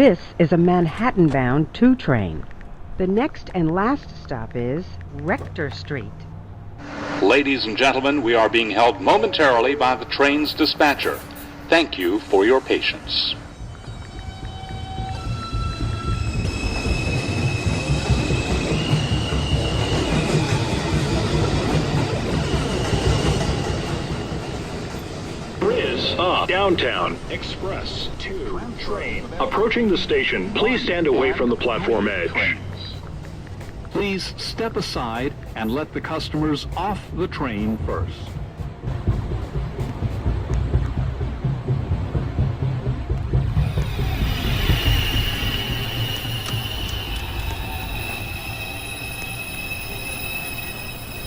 This is a Manhattan-bound 2 train. The next and last stop is Rector Street. Ladies and gentlemen, we are being held momentarily by the train's dispatcher. Thank you for your patience. Downtown Express 2 train approaching the station. Please stand away from the platform edge. Please step aside and let the customers off the train first.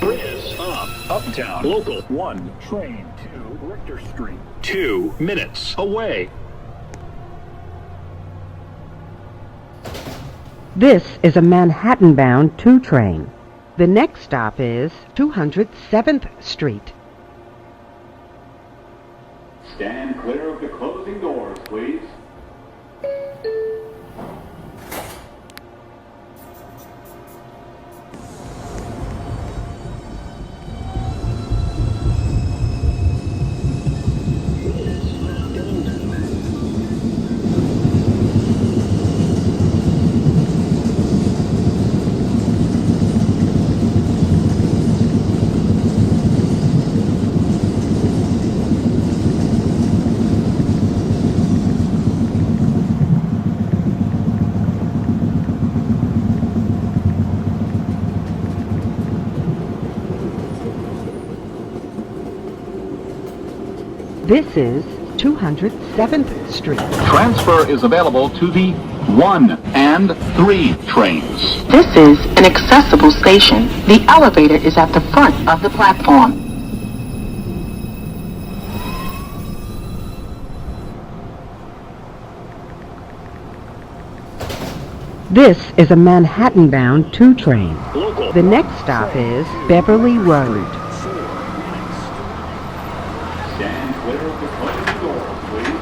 Is up. Uptown Local 1 train to Richter Street. 2 minutes away. This is a Manhattan-bound 2 train. The next stop is 207th Street. Stand clear of the closing doors, please. This is 207th Street. Transfer is available to the 1 and 3 trains. This is an accessible station. The elevator is at the front of the platform. This is a Manhattan-bound 2 train. Local The next stop is Beverly Road. Stand clear of the closing doors, please.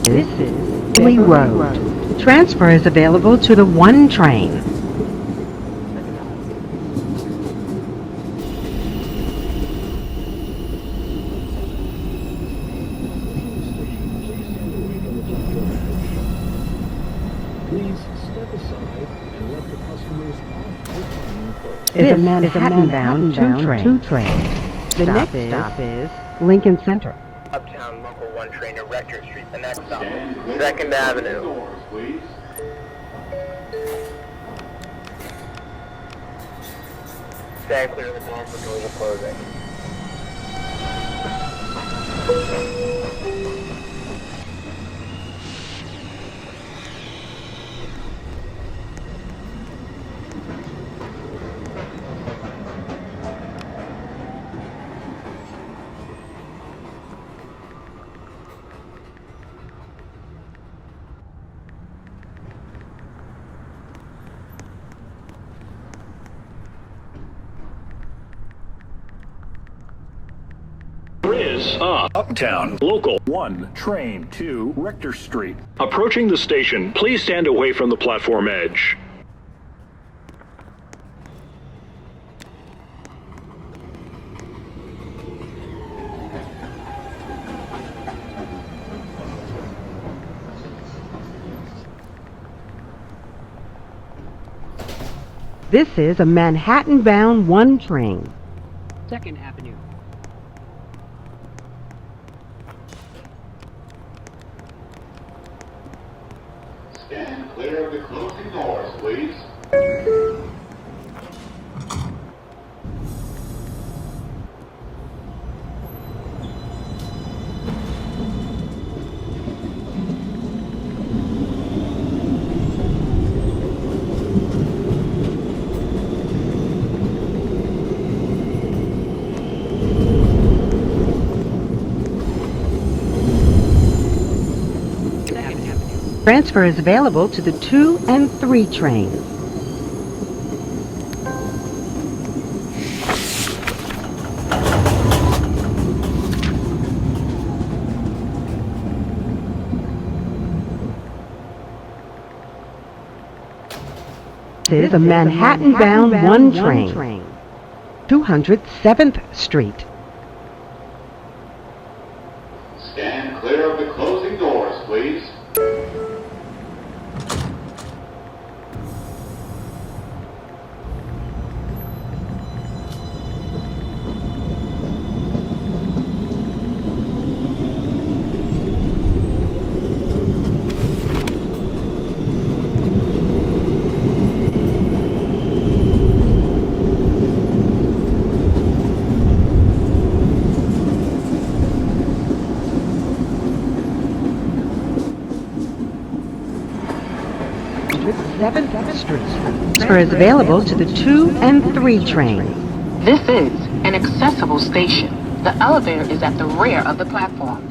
This is Beverly Road. Transfer is available to the 1 train. Please step aside and let the customers off the train first. This is a Manhattan-bound 2 train. The next stop is Lincoln Center. Uptown Local 1 train to Rector Street. The next stop, 2nd Avenue. Doors, please. Stand clear of the doors when doors are closing. Is up. Uptown Local 1 train to Richter Street. Approaching the station. Please stand away from the platform edge. This is a Manhattan-bound 1 train. 2nd Avenue. Stand clear of the closing doors, please. Transfer is available to the 2 and 3 trains. This is a Manhattan-bound 1 train. 207th Street. Stand clear of the closing doors, please. Transfer is available to the 2 and 3 trains. This is an accessible station. The elevator is at the rear of the platform.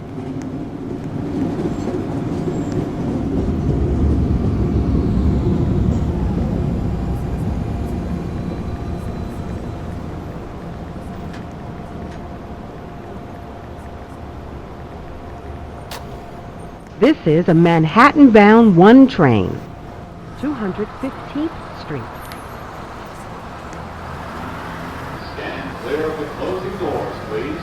This is a Manhattan-bound 1 train. 215th Street. Stand clear of the closing doors, please.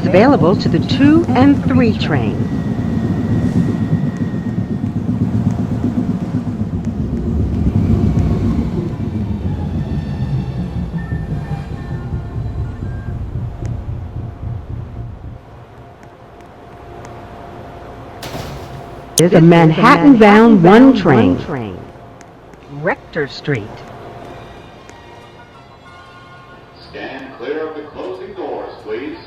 Available to the 2 and 3 trains. This is a Manhattan-bound 1 train. Rector Street. Stand clear of the closing doors, please.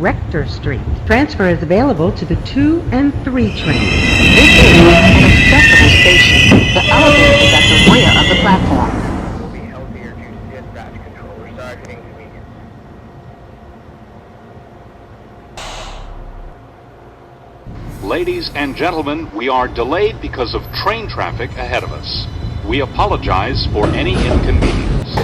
Rector Street. Transfer is available to the 2 and 3 trains. This is an accessible station. The elevator is at the rear of the platform. Ladies and gentlemen, we are delayed because of train traffic ahead of us. We apologize for any inconvenience.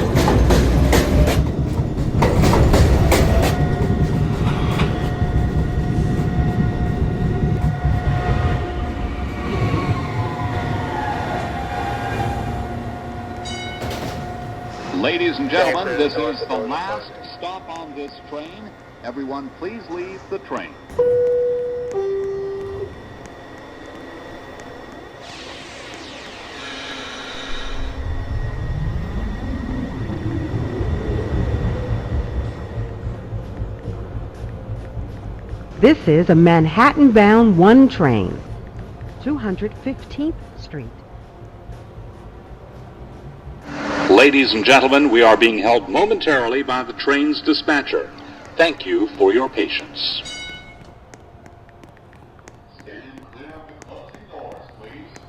Ladies and gentlemen, this is the last stop on this train. Everyone, please leave the train. This is a Manhattan-bound 1 train, 215th Street. Ladies and gentlemen, we are being held momentarily by the train's dispatcher. Thank you for your patience. Stand clear of the closing doors, please.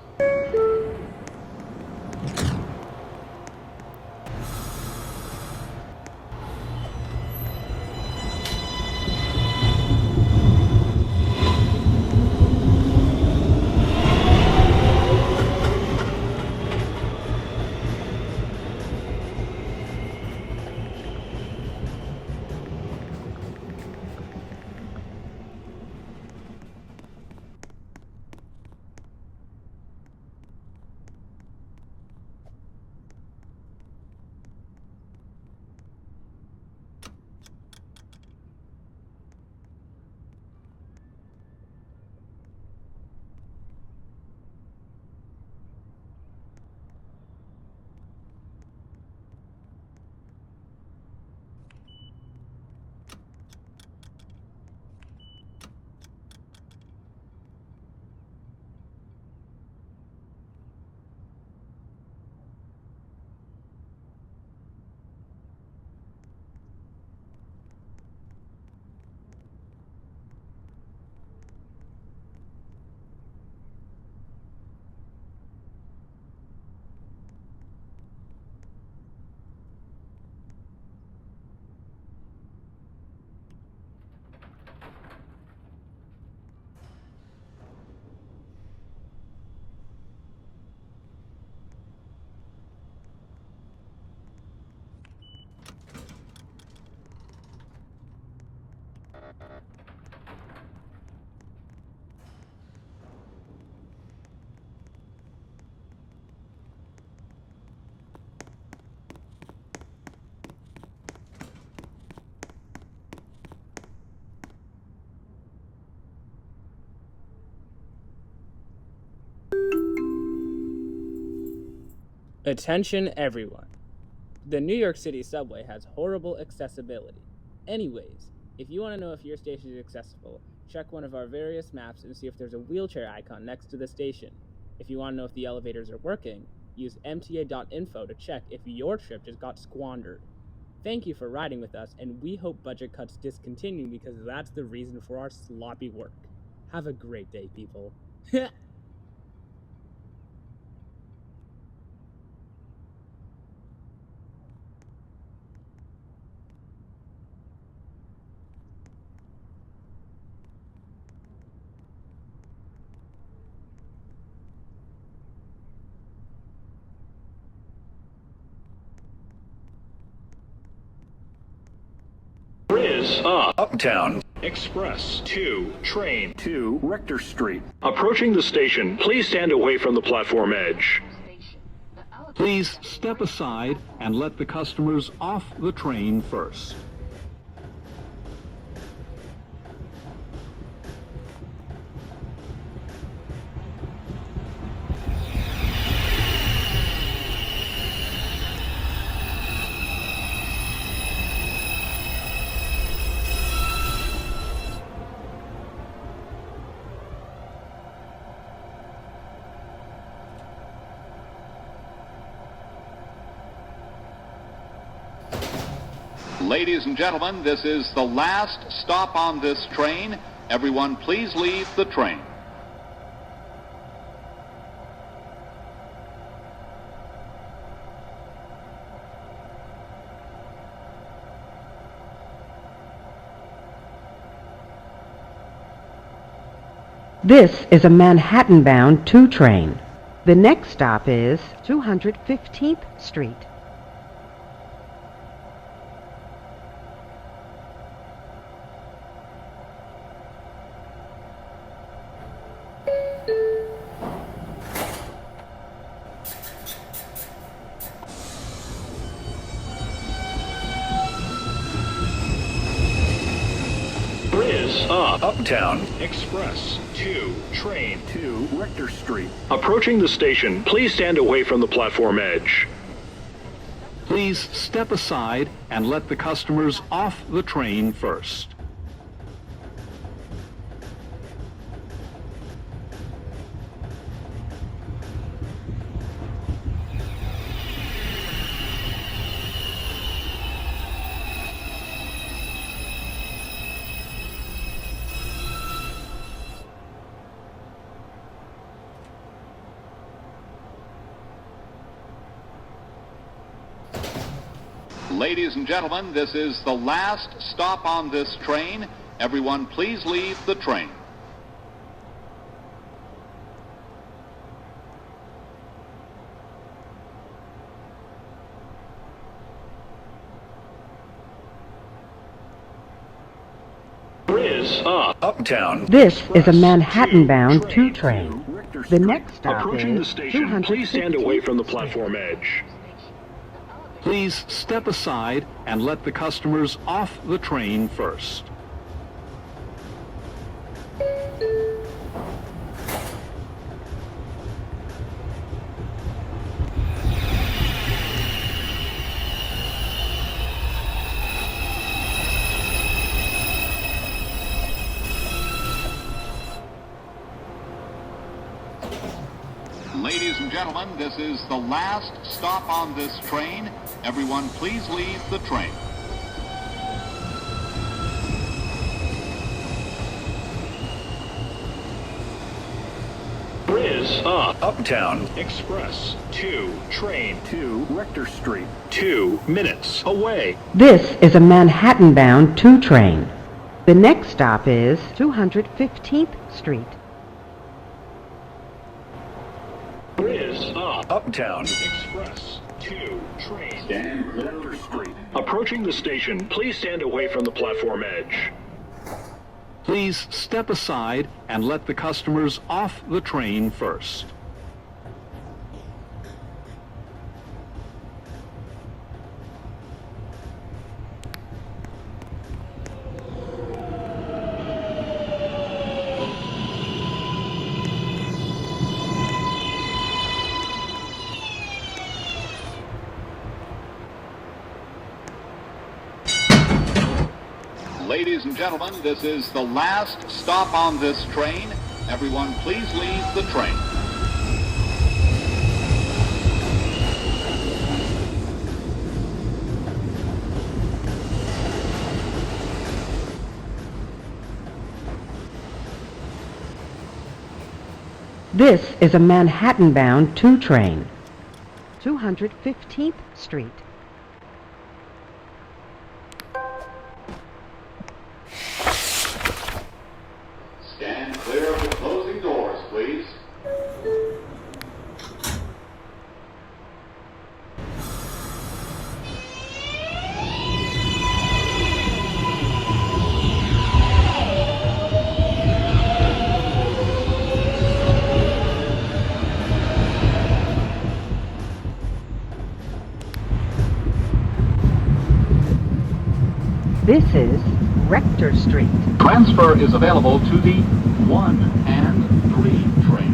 Attention everyone. The New York City subway has horrible accessibility. Anyways, if you want to know if your station is accessible, check one of our various maps and see if there's a wheelchair icon next to the station. If you want to know if the elevators are working, use mta.info to check if your trip just got squandered. Thank you for riding with us, and we hope budget cuts discontinue because that's the reason for our sloppy work. Have a great day, people. Is Uptown Express 2, Train 2, Rector Street. Approaching the station, please stand away from the platform edge. Please step aside and let the customers off the train first. Ladies and gentlemen, this is the last stop on this train. Everyone, please leave the train. This is a Manhattan-bound 2 train. The next stop is 215th Street. Uptown Express 2 train to Rector Street. Approaching the station, please stand away from the platform edge. Please step aside and let the customers off the train first. Ladies and gentlemen, this is the last stop on this train. Everyone, please leave the train. Is Uptown. This is a Express Manhattan-bound 2 to train. Rector The Street. next stop Approaching the is station, please stand 215th away from the Street. platform edge. Please step aside and let the customers off the train first. Ladies and gentlemen, this is the last stop on this train. Everyone, please leave the train. Is Uptown Express 2 train to Rector Street. 2 minutes away. This is a Manhattan-bound 2 train. The next stop is 215th Street. Is Uptown Express 2 train to Rector Street. Approaching the station, please stand away from the platform edge. Please step aside and let the customers off the train first. Ladies and gentlemen, this is the last stop on this train. Everyone, please leave the train. This is a Manhattan-bound 2 train. 215th Street. Stand clear of the closing doors, please. This is Rector Street. Transfer is available to the 1 and 3 trains.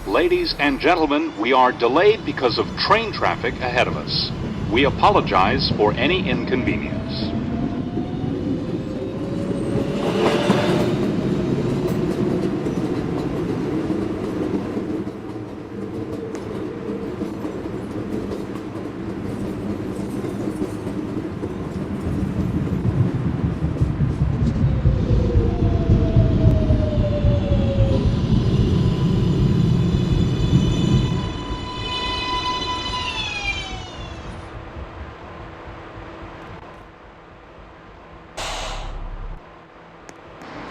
Ladies and gentlemen, we are delayed because of train traffic ahead of us. We apologize for any inconvenience.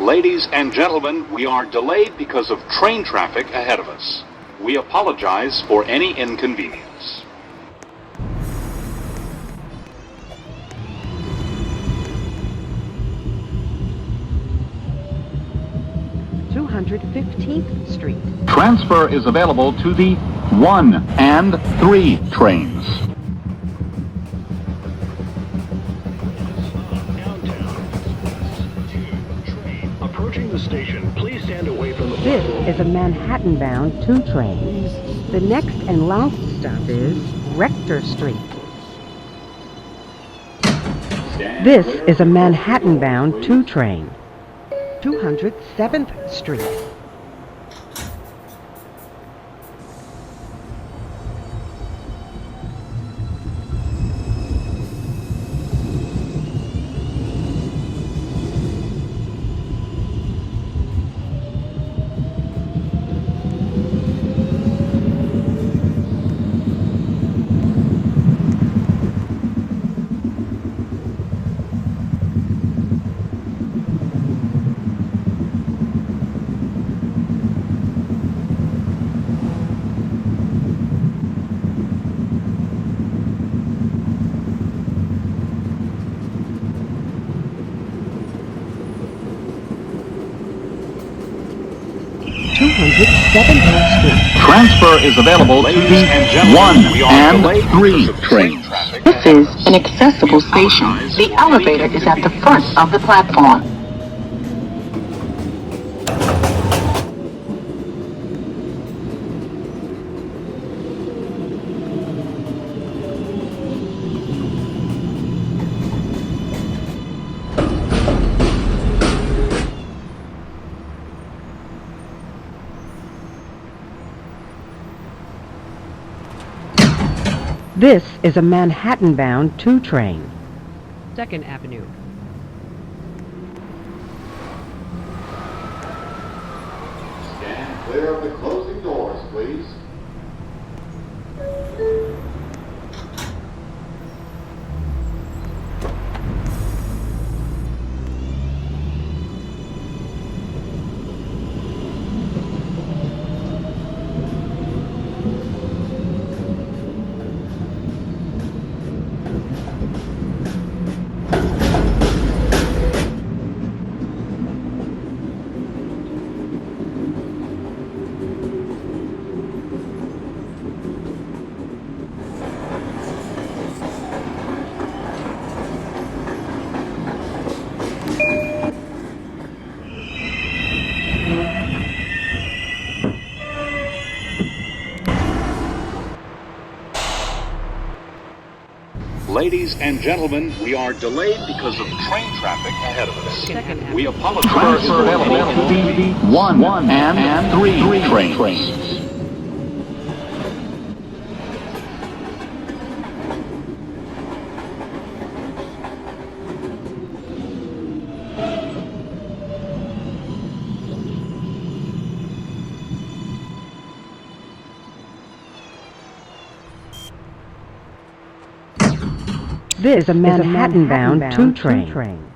Ladies and gentlemen, we are delayed because of train traffic ahead of us. We apologize for any inconvenience. (215th Street). Transfer is available to the 1 and 3 trains. Approaching the station, please stand away from the This platform. is a Manhattan-bound 2 train. The next and last stop is Rector Street. This is a Manhattan-bound 2 train. 207th Street. Transfer is available to the 1 and 3 trains. This is an accessible station. The elevator is at the front of the platform. This is a Manhattan-bound 2 train. 2nd Avenue. Stand clear of the closing doors, please. Ladies and gentlemen, we are delayed because of train traffic ahead of us. We apologize Transfer for available any to the 1 and 3 trains. This is a Manhattan-bound 2 train.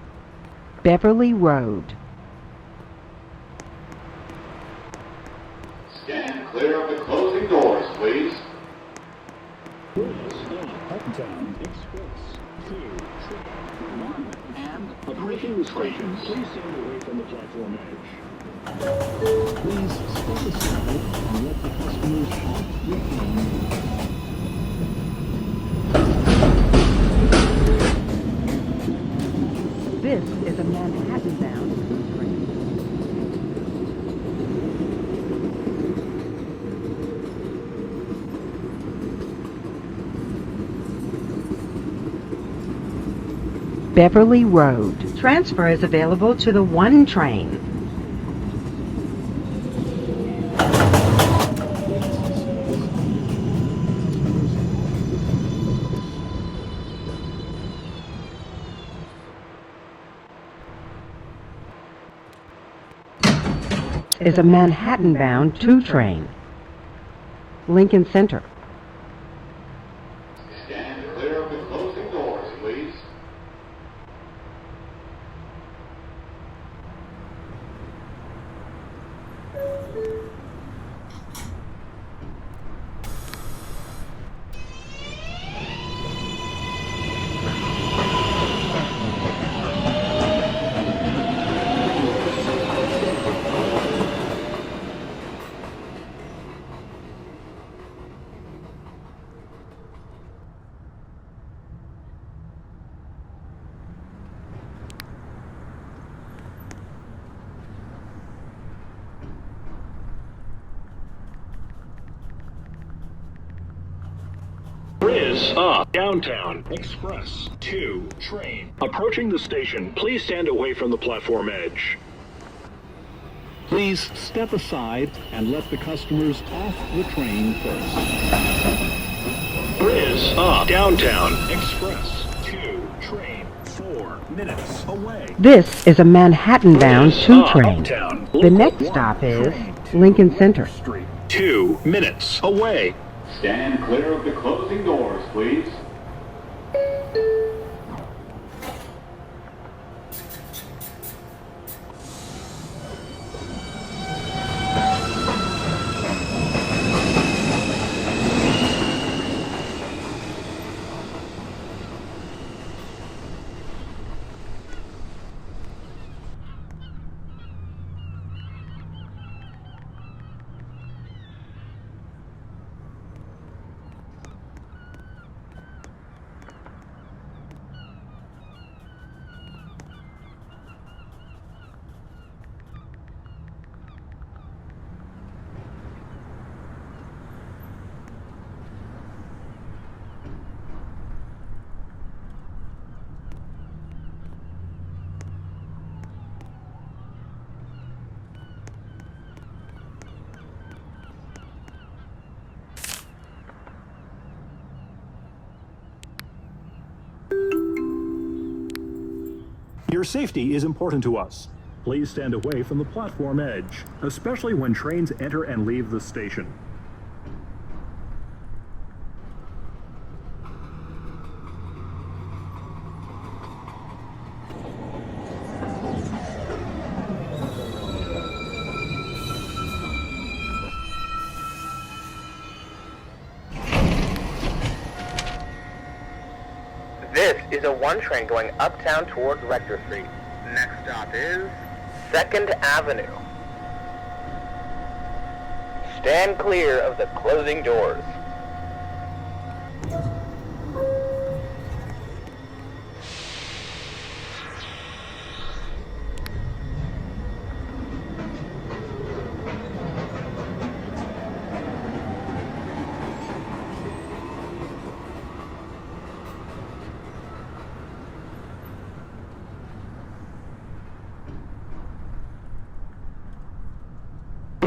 Beverly Road. Stand clear of the closing doors, please. Uptown Express 2, 1, and approaching the station, please stand away from the platform edge. Please step aside and let the customers off the train. This is a Manhattan-bound 2 train. Beverly Road. Transfer is available to the 1 train. Is a Manhattan-bound 2 train. Lincoln Center. Stand clear of the closing doors, please. is up. Downtown Express 2 train. Approaching the station, please stand away from the platform edge. Please step aside and let the customers off the train first. Is up. Downtown Express 2 train. 4 minutes away. This is a Manhattan-bound Is 2 up. train. Uptown. The next Local stop 1 is train to Lincoln Center. Street. 2 minutes away. Stand clear of the closing doors, please. Your safety is important to us. Please stand away from the platform edge, especially when trains enter and leave the station. This is a 1 train going uptown towards Rector Street. Next stop is 2nd Avenue. Stand clear of the closing doors.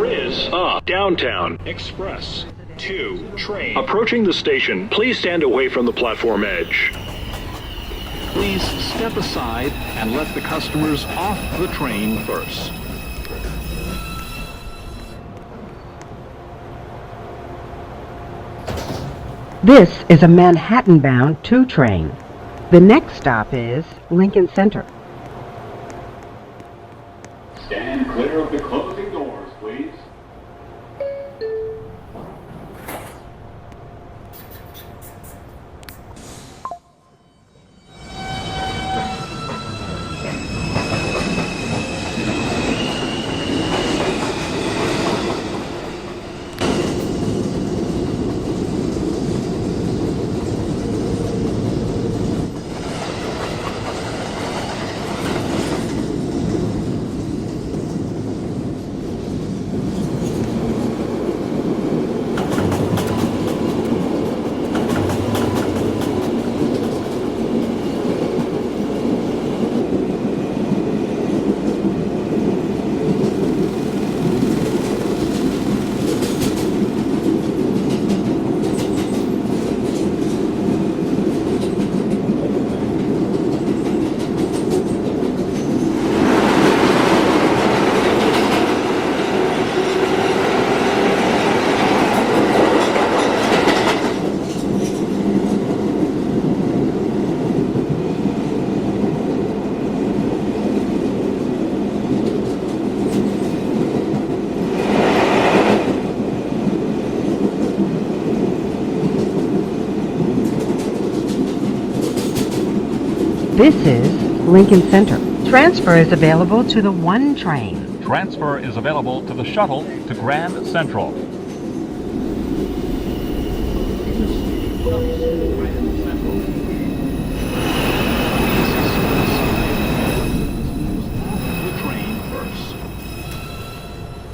Is up. Downtown Express 2 train. Approaching the station, please stand away from the platform edge. Please step aside and let the customers off the train first. This is a Manhattan-bound 2 train. The next stop is Lincoln Center. Stand clear of the closing doors, please. This is Lincoln Center. Transfer is available to the 1 train. Transfer is available to the shuttle to Grand Central.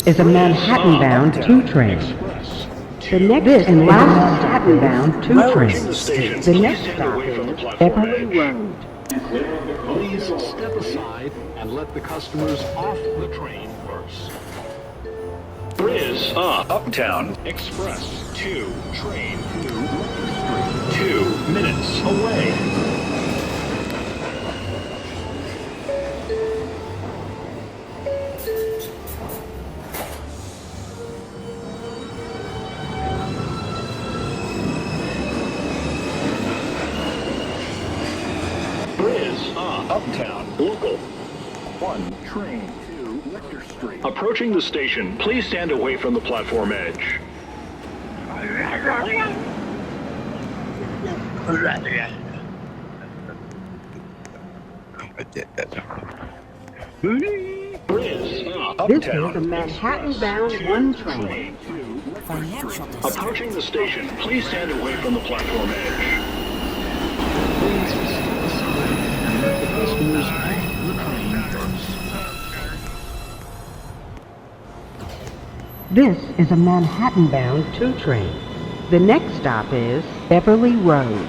Is a Manhattan-bound 2 train. Express The next and last Hatton-bound 2 Approaching train. the station, The please next stand stop away from the is platform Beverly edge. Road. Please step aside and let the customers off the train first. Riz Uptown Express 2 train to 2 minutes away. Riz Uptown Local 1 train to Lecter Street. Approaching the station, please stand away from the platform edge. Riz This is Uptown a Manhattan-bound 1 train. Approaching the station, please stand away from the platform edge. Please step aside and let the customers off the train first. This is a Manhattan-bound 2 train. The next stop is Beverly Road.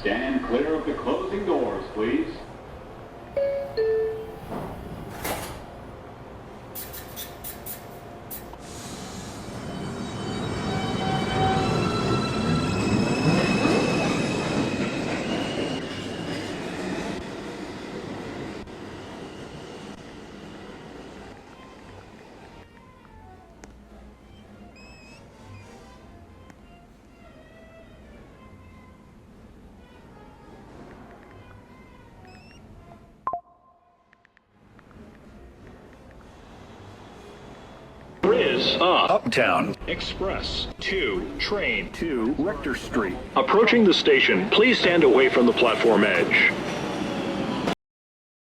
Stand clear of the closing doors, please. Riz Uptown Express 2 train to Lecter Street. Approaching the station, please stand away from the platform edge.